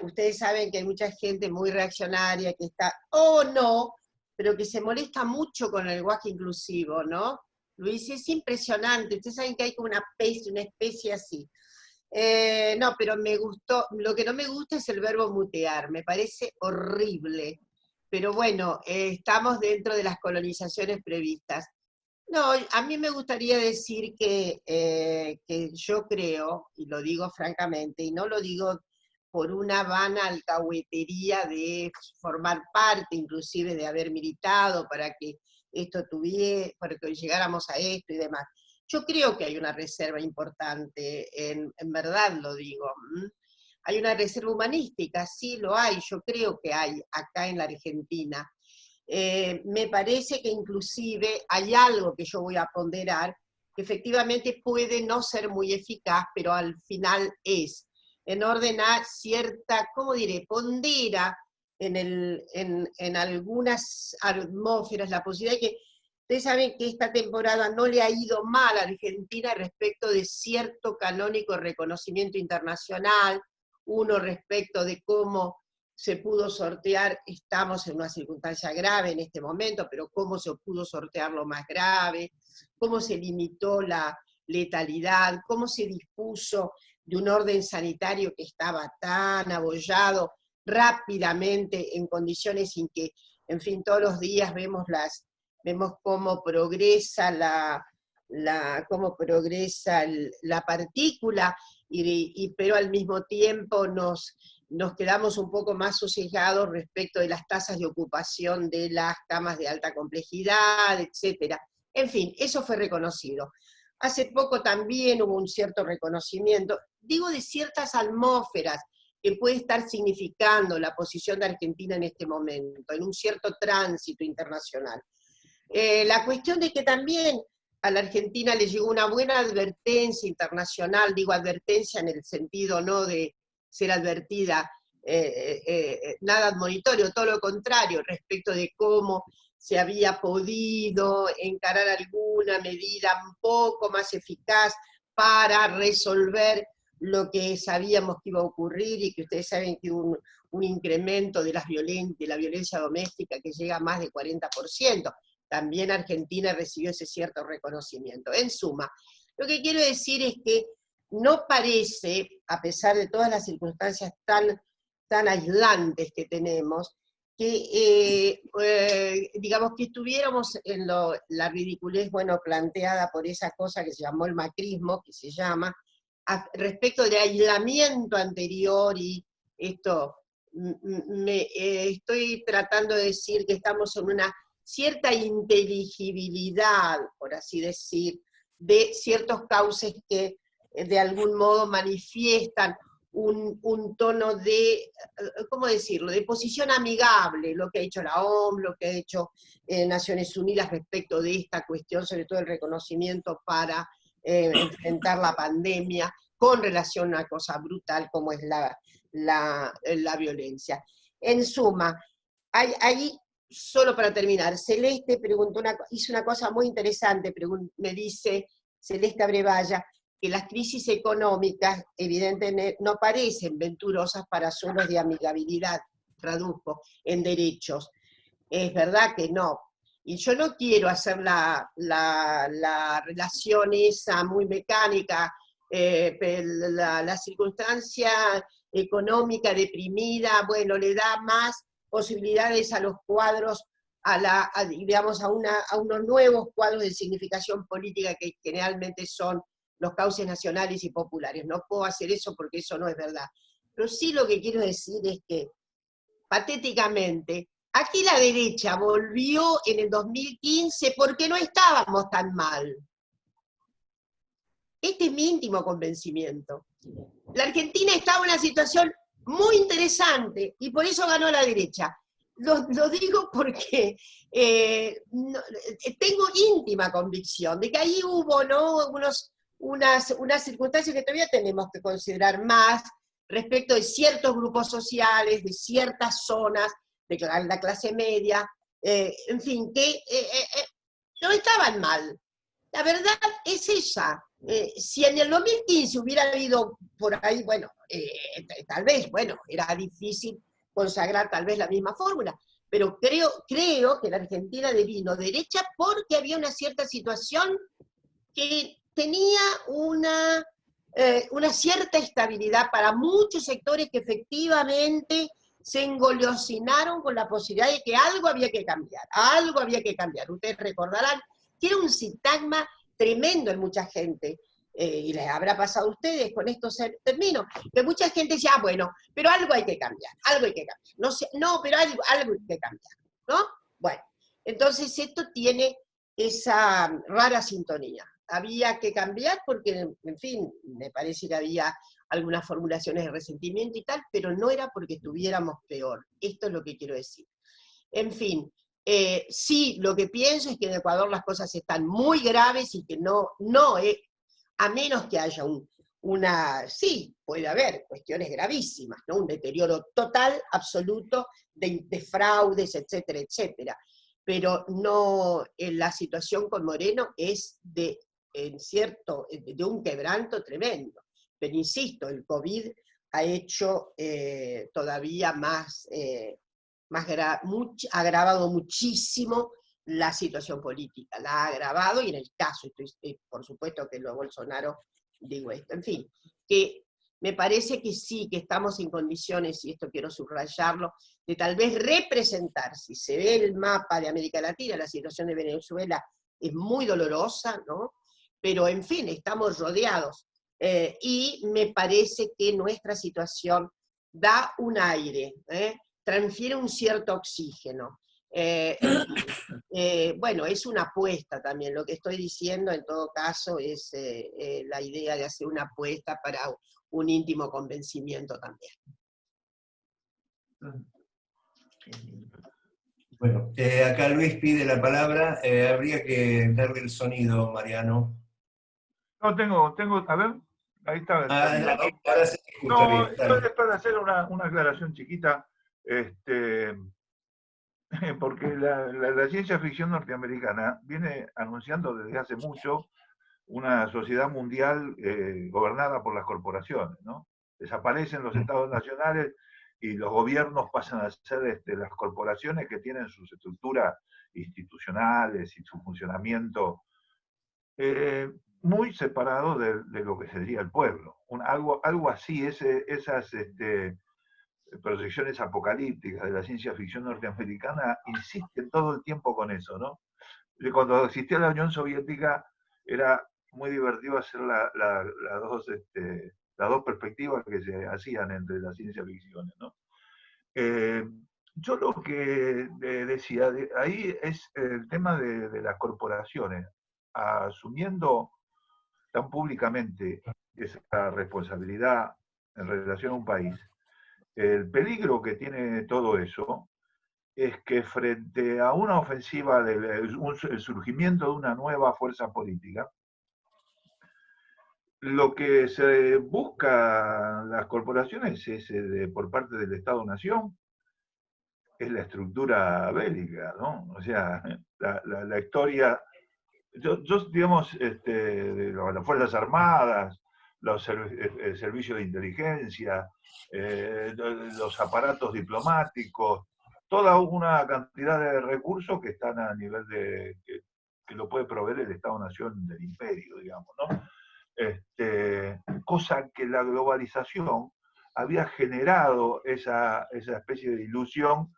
ustedes saben que hay mucha gente muy reaccionaria que está, o no, pero que se molesta mucho con el lenguaje inclusivo, ¿no? Luis, es impresionante, ustedes saben que hay como una especie así. No, pero me gustó, lo que no me gusta es el verbo mutear, me parece horrible. Pero bueno, estamos dentro de las colonizaciones previstas. No, a mí me gustaría decir que yo creo, y lo digo francamente, y no lo digo por una vana alcahuetería de formar parte, inclusive de haber militado para que esto tuviera, para que llegáramos a esto y demás. Yo creo que hay una reserva importante, en verdad lo digo. Hay una reserva humanística, sí lo hay, yo creo que hay acá en la Argentina. Me parece que inclusive hay algo que yo voy a ponderar, que efectivamente puede no ser muy eficaz, pero al final es, en orden a cierta, ¿cómo diré?, pondera en algunas atmósferas la posibilidad de que, ustedes saben que esta temporada no le ha ido mal a Argentina respecto de cierto canónico reconocimiento internacional, uno respecto de cómo se pudo sortear, estamos en una circunstancia grave en este momento, pero cómo se pudo sortear lo más grave, cómo se limitó la letalidad, cómo se dispuso de un orden sanitario que estaba tan abollado rápidamente en condiciones en que, en fin, todos los días vemos cómo progresa cómo progresa la partícula, pero al mismo tiempo nos quedamos un poco más sosegados respecto de las tasas de ocupación de las camas de alta complejidad, etc. En fin, eso fue reconocido. Hace poco también hubo un cierto reconocimiento, digo de ciertas atmósferas, que puede estar significando la posición de Argentina en este momento, en un cierto tránsito internacional. La cuestión de que también a la Argentina le llegó una buena advertencia internacional, digo advertencia en el sentido no de ser advertida, nada admonitorio, todo lo contrario, respecto de cómo se había podido encarar alguna medida un poco más eficaz para resolver lo que sabíamos que iba a ocurrir, y que ustedes saben que hubo un incremento de la violencia doméstica que llega a más del 40%. También Argentina recibió ese cierto reconocimiento. En suma, lo que quiero decir es que no parece, a pesar de todas las circunstancias tan aislantes que tenemos, que digamos que estuviéramos en la ridiculez, bueno, planteada por esa cosa que se llamó el macrismo, que se llama, respecto de aislamiento anterior, y esto, estoy tratando de decir que estamos en una cierta inteligibilidad, por así decir, de ciertos cauces que de algún modo manifiestan un tono de, ¿cómo decirlo?, de posición amigable, lo que ha hecho la OMS, lo que ha hecho Naciones Unidas respecto de esta cuestión, sobre todo el reconocimiento para enfrentar la pandemia, con relación a una cosa brutal como es la violencia. En suma, hay solo para terminar, Celeste hizo una cosa muy interesante, me dice Celeste Abrevaya, que las crisis económicas evidentemente no parecen venturosas para suelos de amigabilidad, tradujo, en derechos. Es verdad que no. Y yo no quiero hacer la relación esa muy mecánica, la circunstancia económica deprimida, bueno, le da más posibilidades a los cuadros, digamos, a unos nuevos cuadros de significación política que generalmente son los cauces nacionales y populares. No puedo hacer eso porque eso no es verdad. Pero sí lo que quiero decir es que, patéticamente, aquí la derecha volvió en el 2015 porque no estábamos tan mal. Este es mi íntimo convencimiento. La Argentina estaba en una situación muy interesante y por eso ganó la derecha. Lo digo porque tengo íntima convicción de que ahí hubo, ¿no?, unas circunstancias que todavía tenemos que considerar más respecto de ciertos grupos sociales, de ciertas zonas, de la clase media, en fin, que no estaban mal. La verdad es esa. Si en el 2015 hubiera habido por ahí, bueno, tal vez, bueno, era difícil consagrar tal vez la misma fórmula, pero creo que la Argentina devino derecha porque había una cierta situación que tenía una cierta estabilidad para muchos sectores que efectivamente se engolosinaron con la posibilidad de que algo había que cambiar, algo había que cambiar. Ustedes recordarán que era un sintagma tremendo en mucha gente, y les habrá pasado a ustedes con estos términos, que mucha gente decía, ah, bueno, pero algo hay que cambiar, algo hay que cambiar. No, sé, no pero algo hay que cambiar, ¿no? Bueno, entonces esto tiene esa rara sintonía. Había que cambiar porque, en fin, me parece que había algunas formulaciones de resentimiento y tal, pero no era porque estuviéramos peor. Esto es lo que quiero decir. En fin, sí, lo que pienso es que en Ecuador las cosas están muy graves y que no a menos que haya sí, puede haber cuestiones gravísimas, ¿no? Un deterioro total, absoluto, de fraudes, etcétera, etcétera. Pero no, la situación con Moreno es de un quebranto tremendo. Pero insisto, el COVID ha hecho todavía ha agravado muchísimo la situación política, la ha agravado, y en el caso, por supuesto que lo Bolsonaro, digo esto, en fin, que me parece que sí, que estamos en condiciones, y esto quiero subrayarlo, de tal vez representar, si se ve el mapa de América Latina, la situación de Venezuela es muy dolorosa, ¿no? Pero en fin, estamos rodeados, y me parece que nuestra situación da un aire, transfiere un cierto oxígeno. Bueno, es una apuesta también, lo que estoy diciendo en todo caso es la idea de hacer una apuesta para un íntimo convencimiento también. Bueno, acá Luis pide la palabra, habría que darle el sonido, Mariano. No, tengo, a ver, ahí está. Ahora se escucha No, bien. esto es para hacer una aclaración chiquita, porque la ciencia ficción norteamericana viene anunciando desde hace mucho una sociedad mundial gobernada por las corporaciones, ¿no? Desaparecen los estados nacionales y los gobiernos pasan a ser las corporaciones que tienen sus estructuras institucionales y su funcionamiento muy separado de lo que sería el pueblo. Algo así, esas proyecciones apocalípticas de la ciencia ficción norteamericana insisten todo el tiempo con eso, ¿no? Y cuando existía la Unión Soviética era muy divertido hacer las dos perspectivas que se hacían entre las ciencia ficciones, ¿no? Yo lo que decía ahí es el tema de las corporaciones, asumiendo tan públicamente esa responsabilidad en relación a un país. El peligro que tiene todo eso es que frente a una ofensiva, el surgimiento de una nueva fuerza política, lo que se busca las corporaciones es, por parte del Estado-Nación, es la estructura bélica, ¿no? O sea, la historia, digamos, de las Fuerzas Armadas, el servicio de inteligencia, los aparatos diplomáticos, toda una cantidad de recursos que están a nivel que lo puede proveer el Estado-Nación del imperio, digamos, ¿no? Cosa que la globalización había generado esa especie de ilusión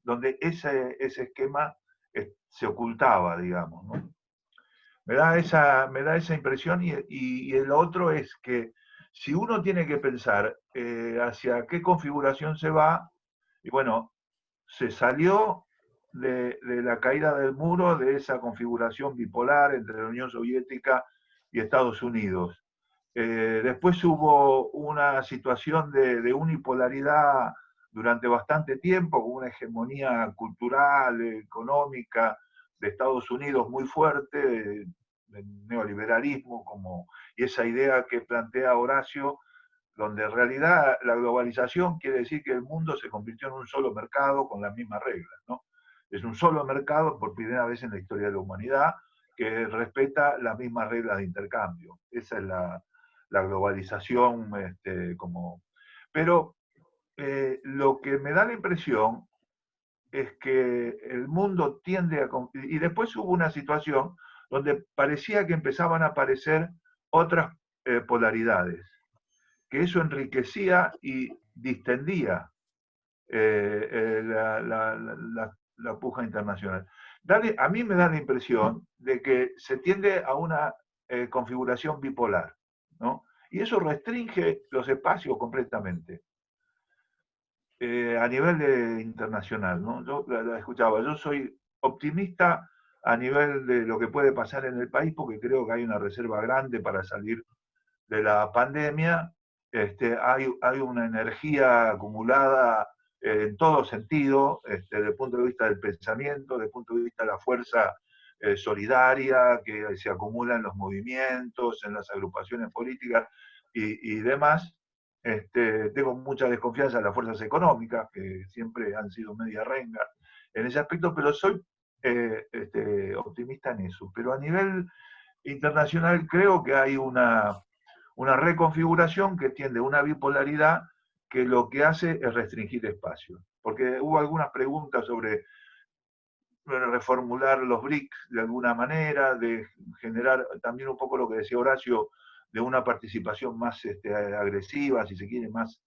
donde ese esquema se ocultaba, digamos, ¿no? Me da esa impresión, y el otro es que si uno tiene que pensar hacia qué configuración se va, y bueno, se salió de la caída del muro, de esa configuración bipolar entre la Unión Soviética y Estados Unidos. Después hubo una situación de unipolaridad durante bastante tiempo, con una hegemonía cultural, económica de Estados Unidos muy fuerte, del neoliberalismo, y esa idea que plantea Horacio, donde en realidad la globalización quiere decir que el mundo se convirtió en un solo mercado con las mismas reglas, ¿no? Es un solo mercado por primera vez en la historia de la humanidad, que respeta las mismas reglas de intercambio. Esa es la globalización. Pero lo que me da la impresión es que el mundo tiende a... Y después hubo una situación donde parecía que empezaban a aparecer otras polaridades, que eso enriquecía y distendía la puja internacional. A mí me da la impresión de que se tiende a una configuración bipolar, ¿no? Y eso restringe los espacios completamente. A nivel internacional, ¿no? Yo la escuchaba, yo soy optimista a nivel de lo que puede pasar en el país, porque creo que hay una reserva grande para salir de la pandemia. Hay una energía acumulada en todo sentido, desde el punto de vista del pensamiento, desde el punto de vista de la fuerza solidaria que se acumula en los movimientos, en las agrupaciones políticas y demás. Tengo mucha desconfianza en las fuerzas económicas, que siempre han sido media renga en ese aspecto, pero soy optimista en eso. Pero a nivel internacional creo que hay una reconfiguración que tiende a una bipolaridad que lo que hace es restringir espacios. Porque hubo algunas preguntas sobre reformular los BRICS de alguna manera, de generar también un poco lo que decía Horacio, de una participación más agresiva, si se quiere, más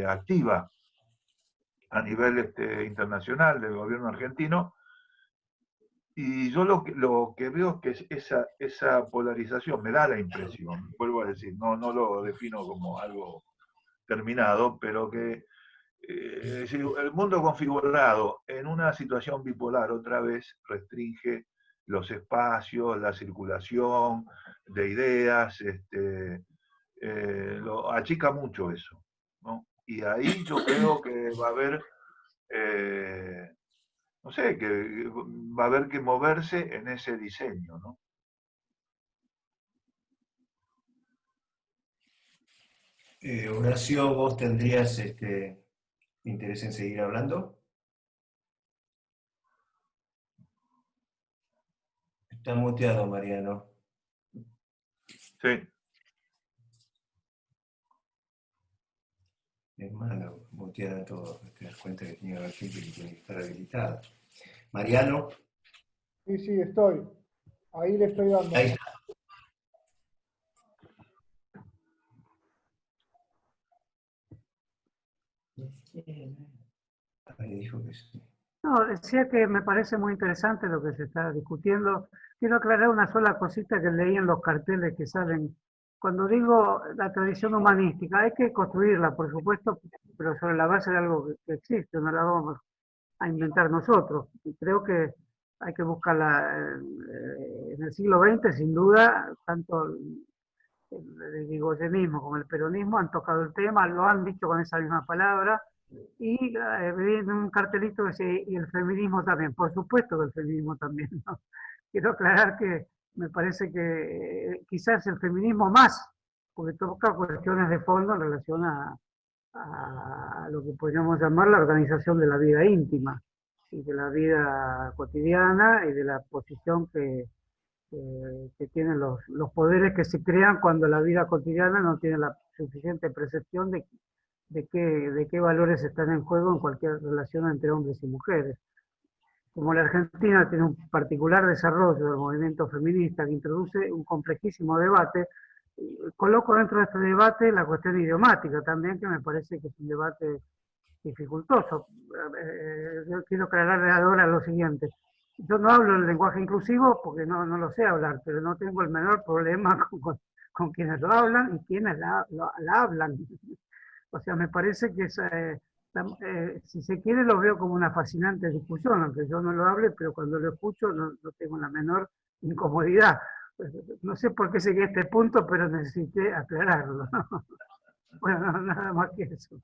activa a nivel internacional del gobierno argentino. Y yo lo que veo es que esa polarización, me da la impresión, vuelvo a decir, no lo defino como algo terminado, pero que el mundo configurado en una situación bipolar otra vez restringe los espacios, la circulación de ideas, lo achica mucho eso, ¿no? Y ahí yo creo que va a haber, no sé, que va a haber que moverse en ese diseño, ¿no? Horacio, ¿vos tendrías interés en seguir hablando? Está muteado, Mariano. Sí. Es malo mutear a todos. Te das cuenta que tiene gente que tiene que estar habilitada. Mariano. Sí, estoy. Ahí le estoy dando. Ahí está. Ahí dijo que sí. No, decía que me parece muy interesante lo que se está discutiendo. Quiero aclarar una sola cosita que leí en los carteles que salen. Cuando digo la tradición humanística, hay que construirla, por supuesto, pero sobre la base de algo que existe, no la vamos a inventar nosotros. Y creo que hay que buscarla en el siglo XX, sin duda, tanto el irigoyenismo como el peronismo han tocado el tema, lo han dicho con esa misma palabra, y en un cartelito dice, y el feminismo también, por supuesto que el feminismo también, ¿no? Quiero aclarar que me parece que quizás el feminismo más, porque toca cuestiones de fondo en relación a lo que podríamos llamar la organización de la vida íntima y de la vida cotidiana y de la posición que tienen los poderes que se crean cuando la vida cotidiana no tiene la suficiente percepción de qué valores están en juego en cualquier relación entre hombres y mujeres. Como la Argentina tiene un particular desarrollo del movimiento feminista que introduce un complejísimo debate, coloco dentro de este debate la cuestión idiomática también, que me parece que es un debate dificultoso. Yo quiero aclarar ahora lo siguiente. Yo no hablo el lenguaje inclusivo porque no lo sé hablar, pero no tengo el menor problema con quienes lo hablan y quienes la hablan. O sea, me parece que si se quiere lo veo como una fascinante discusión, aunque yo no lo hable, pero cuando lo escucho no tengo la menor incomodidad. No sé por qué llegué a este punto, pero necesité aclararlo, ¿no? Bueno, nada más que eso.